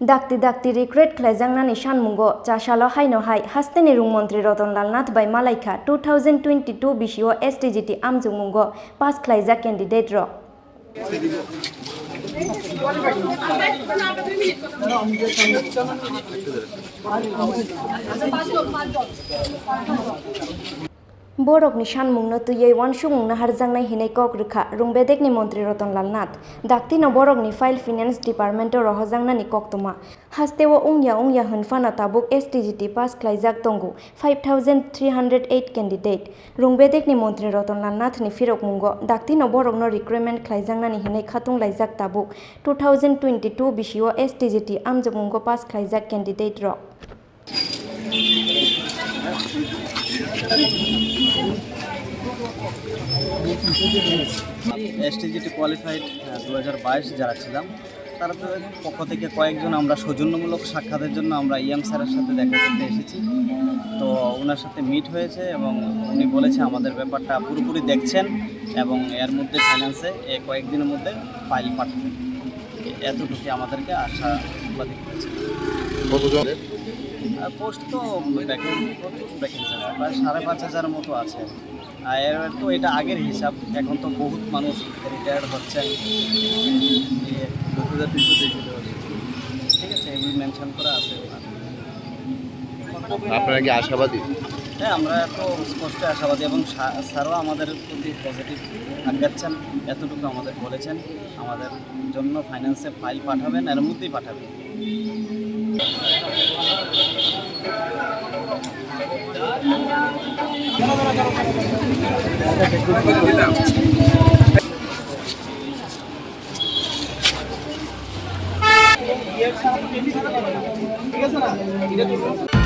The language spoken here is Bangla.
Dakti recruit Khlaijaknani Sanmungo Chashalo Haino Hai Hasteni Rwng Mantri Rwng by Malaikha 2022 BCO STGT Amjungmungo Pass Khlaijak candidate ro. Borokni Sanmungno tuyei wansungna harjangnai hinai kokrukha Rwng Mantri Rwng Dakti no borokni file finance department ro hojangnani koktoma hasteo ungya hunfana tabuk STGT pass Khlaijak tongo 5308 candidate Rwng Mantri Rwng ni firokmungo Dakti no borokno recruitment Khlaijaknani hinai khatung laijak tabuk 2022 BCO STGT amjungmungo pass Khlaijak candidate ro. STGT qualified 2022 যারা ছিলাম তারা পক্ষ থেকে কয়েকজন আমরা সৌজন্যমূলক সাক্ষাতের জন্য আমরা ইএম স্যারের সাথে দেখা করতে এসেছি। তো ওনার সাথে মিট হয়েছে এবং উনি বলেছে আমাদের ব্যাপারটা পুরোপুরি দেখছেন এবং এর মধ্যে ফাইন্যান্সে কয়েকদিনের মধ্যে ফাইল পাঠাবেন, এতটুকু আমাদেরকে আশাবাদী করেছে। পোস্ট তো ভ্যাকেন্সি প্রায় 5,500 মতো আছে। এর তো এটা আগের হিসাব, এখন তো বহুত মানুষ রিটায়ার্ড হচ্ছেন। 2,300 ঠিক আছে, এগুলি মেনশন করা আছে। আপনারা কি আশাবাদী? হ্যাঁ, আমরা তো স্পষ্ট আশাবাদী এবং স্যারও আমাদের প্রতি পজিটিভ আগাচ্ছেন, এতটুকু আমাদের বলেছেন আমাদের জন্য ফাইন্যান্সে ফাইল পাঠাবেন, এর মধ্যেই পাঠাবেন। ঠিক আছে না?